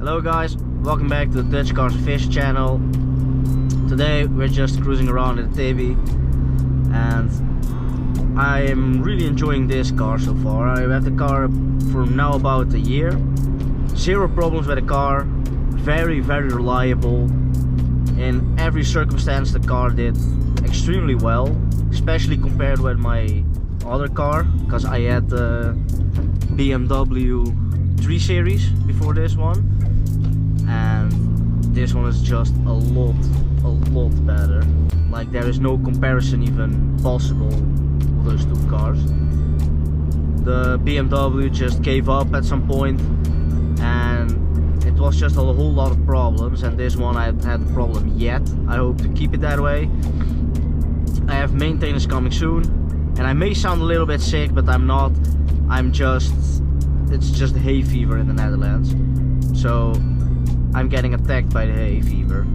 Hello guys, welcome back to the Dutchcarsofficial channel. Today we're just cruising around in the Tibi and I am really enjoying this car so far. I have the car for now about a year. Zero problems with the car, very reliable. In every circumstance the car did extremely well, especially compared with my other car, because I had the BMW 3 Series before this one, and this one is just a lot better. Like, there is no comparison even possible with those two cars. The BMW just gave up at some point and it was just a whole lot of problems, and this one I haven't had a problem yet. I hope to keep it that way. I have maintenance coming soon, and I may sound a little bit sick, but I'm not. It's just hay fever in the Netherlands, so I'm getting attacked by the hay fever.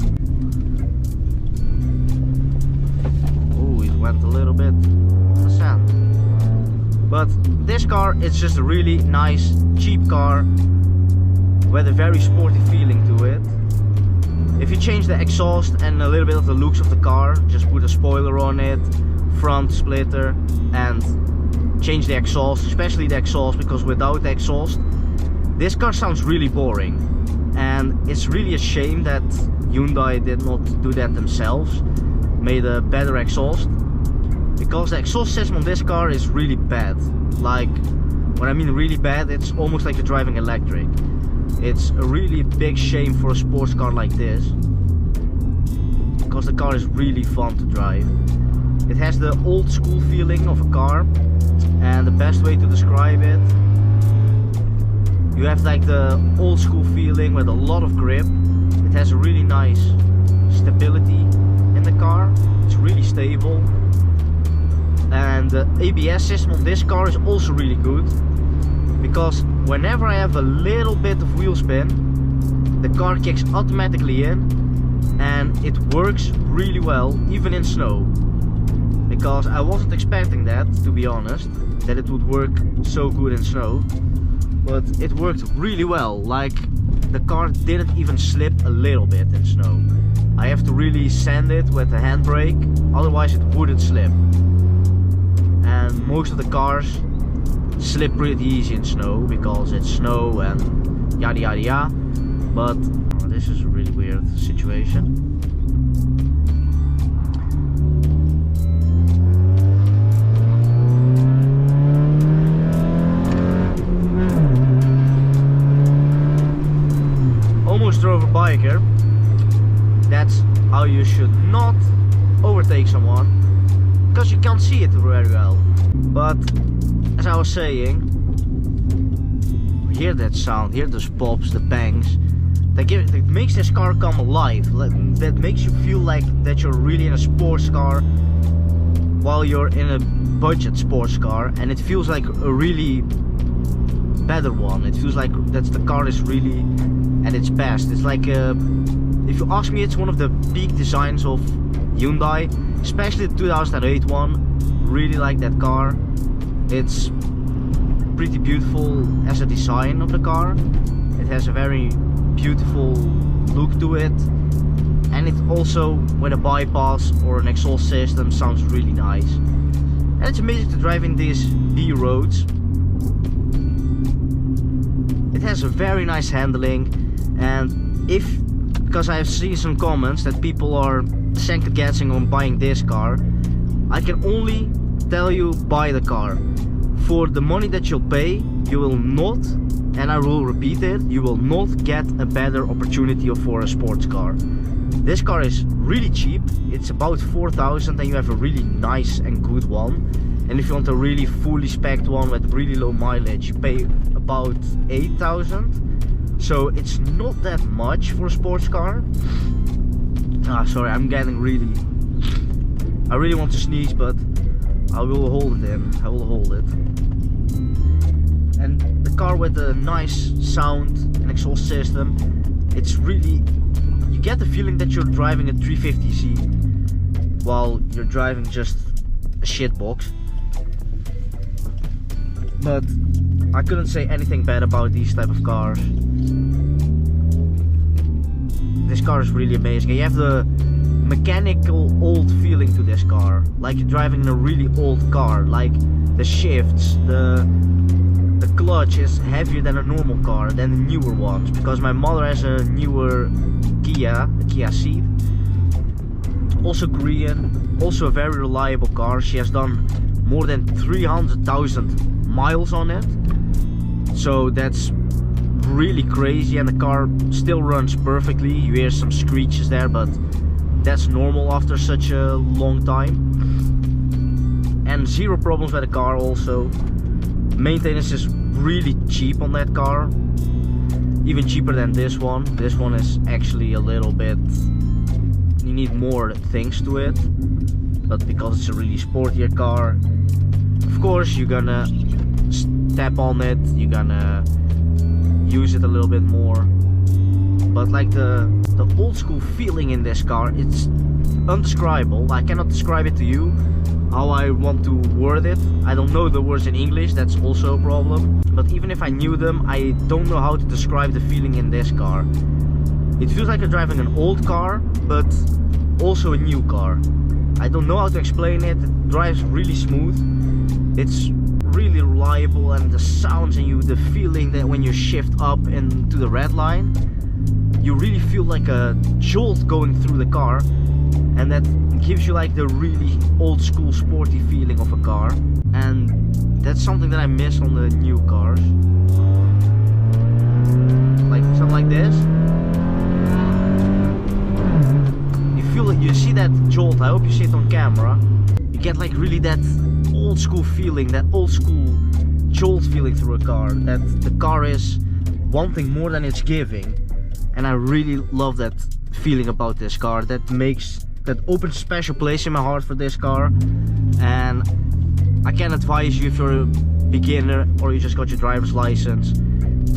Oh, it went a little bit on the sand. But this car, it's just a really nice, cheap car with a very sporty feeling to it. If you change the exhaust and a little bit of the looks of the car, just put a spoiler on it, front splitter, and change the exhaust, especially the exhaust, because without the exhaust this car sounds really boring. And it's really a shame that Hyundai did not do that themselves, made a better exhaust, because the exhaust system on this car is really bad. Like, when I mean really bad, it's almost like you're driving electric. It's a really big shame for a sports car like this, because the car is really fun to drive. It has the old school feeling of a car, and the best way to describe it, you have like the old school feeling with a lot of grip. It has a really nice stability in the car. It's really stable, and the ABS system on this car is also really good, because whenever I have a little bit of wheel spin, the car kicks automatically in, and it works really well even in snow. Because I wasn't expecting that, to be honest, that it would work so good in snow, but it worked really well. Like, the car didn't even slip a little bit in snow. I have to really sand it with the handbrake, otherwise it wouldn't slip. And most of the cars slip pretty easy in snow because it's snow and yada yada yada. But this is a really weird situation. Almost drove a biker. That's how you should not overtake someone, because you can't see it very well. But as I was saying, hear that sound, hear those pops, the bangs. That makes this car come alive. That makes you feel like that you're really in a sports car while you're in a budget sports car, and it feels like a really better one. It feels like that the car is really at its best. It's like, if you ask me, it's one of the peak designs of Hyundai, especially the 2008 one. Really like that car. It's pretty beautiful as a design of the car. It has a very beautiful look to it, and it also, with a bypass or an exhaust system, sounds really nice. And it's amazing to drive in these B roads. It has a very nice handling, and because I have seen some comments that people are second guessing on buying this car, I can only tell you, buy the car. For the money that you'll pay, you will not, and I will repeat it, you will not get a better opportunity for a sports car. This car is really cheap. It's about 4,000 and you have a really nice and good one. And if you want a really fully spec'd one with really low mileage, you pay about 8,000. So it's not that much for a sports car. Sorry, I'm getting really... I really want to sneeze, but I will hold it in. I will hold it. And the car with a nice sound and exhaust system, it's really... You get the feeling that you're driving a 350Z while you're driving just a shit box. But I couldn't say anything bad about these type of cars. this car is really amazing. You have the mechanical old feeling to this car, like you're driving a really old car. Like the shifts, the clutch is heavier than a normal car, than the newer ones, because my mother has a newer Kia Ceed, also Korean, also a very reliable car. She has done more than 300,000 miles on it, so that's really crazy, and the car still runs perfectly. You hear some screeches there, but that's normal after such a long time. And zero problems with the car also. Maintenance is really cheap on that car, even cheaper than this one. This one is actually a little bit, you need more things to it, but because it's a really sportier car, of course you're gonna step on it, you're gonna use it a little bit more. But like the old school feeling in this car, it's undescribable. I cannot describe it to you how I want to word it. I don't know the words in English, that's also a problem. But even if I knew them, I don't know how to describe the feeling in this car. It feels like you're driving an old car, but also a new car. I don't know how to explain it. It drives really smooth. It's really reliable, and the sounds and the feeling that when you shift up into the red line, you really feel like a jolt going through the car, and that gives you like the really old school sporty feeling of a car. And that's something that I miss on the new cars. Like something like this. You see that jolt, I hope you see it on camera. You get like really that old school feeling, that old school jolt feeling through a car, that the car is wanting more than it's giving. And I really love that feeling about this car. That opens a special place in my heart for this car. And I can advise you, if you're a beginner or you just got your driver's license,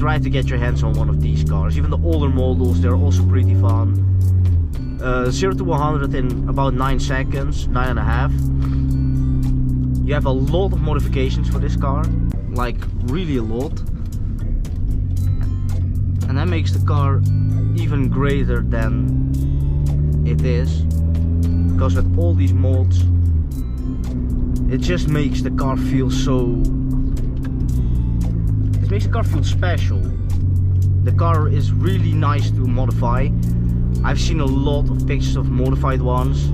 try to get your hands on one of these cars. Even the older models, they're also pretty fun. 0 to 100 in about 9 seconds, 9.5. You have a lot of modifications for this car, like really a lot. And that makes the car even greater than it is, because with all these mods, it just makes the car feel so... It makes the car feel special. The car is really nice to modify. I've seen a lot of pictures of modified ones,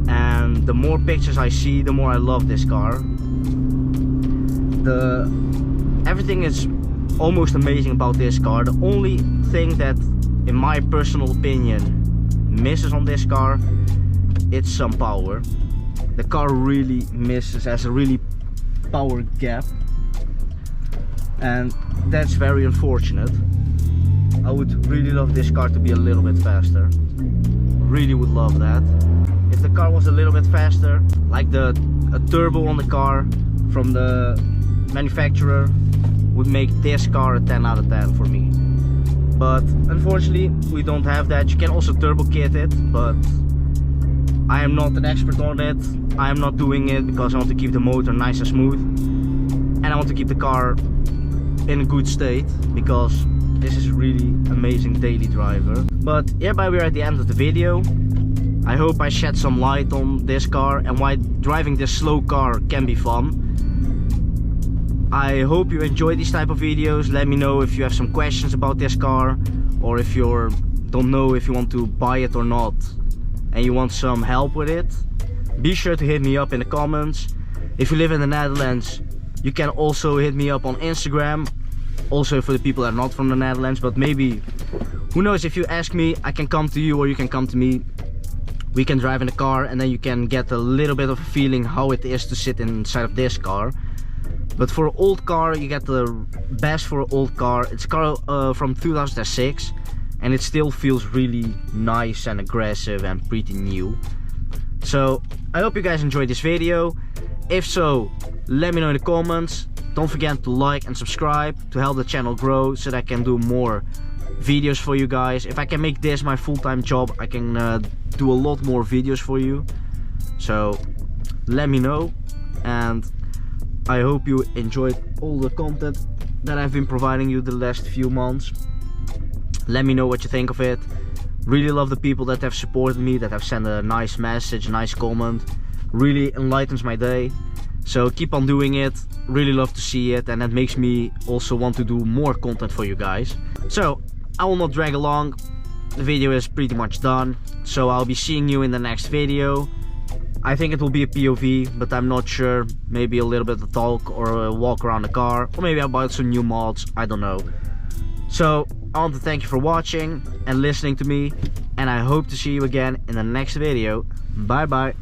and the more pictures I see, the more I love this car. Everything is almost amazing about this car. The only thing that, in my personal opinion, misses on this car, it's some power. The car really has a really power gap, and that's very unfortunate. I would really love this car to be a little bit faster. Really would love that. If the car was a little bit faster, like a turbo on the car from the manufacturer, would make this car a 10 out of 10 for me. But unfortunately, we don't have that. You can also turbo kit it, but I am not an expert on it. I am not doing it because I want to keep the motor nice and smooth, and I want to keep the car in a good state, because this is really amazing daily driver. But hereby we're at the end of the video. I hope I shed some light on this car and why driving this slow car can be fun. I hope you enjoy these type of videos. Let me know if you have some questions about this car, or if you don't know if you want to buy it or not and you want some help with it. Be sure to hit me up in the comments. If you live in the Netherlands, you can also hit me up on Instagram. Also for the people that are not from the Netherlands, but maybe, who knows, if you ask me, I can come to you or you can come to me. We can drive in the car, and then you can get a little bit of a feeling how it is to sit inside of this car. But for an old car, you get the best for an old car. It's a car from 2006, and it still feels really nice and aggressive and pretty new. So I hope you guys enjoyed this video. If so, let me know in the comments. Don't forget to like and subscribe to help the channel grow, so that I can do more videos for you guys. If I can make this my full-time job, I can do a lot more videos for you. So let me know, and I hope you enjoyed all the content that I've been providing you the last few months. Let me know what you think of it. Really love the people that have supported me, that have sent a nice message, nice comment. Really enlightens my day. So keep on doing it. Really love to see it, and that makes me also want to do more content for you guys. So I will not drag along. The video is pretty much done. So I'll be seeing you in the next video. I think it will be a POV, but I'm not sure. Maybe a little bit of talk or a walk around the car, or maybe about some new mods, I don't know. So I want to thank you for watching and listening to me, and I hope to see you again in the next video. Bye bye.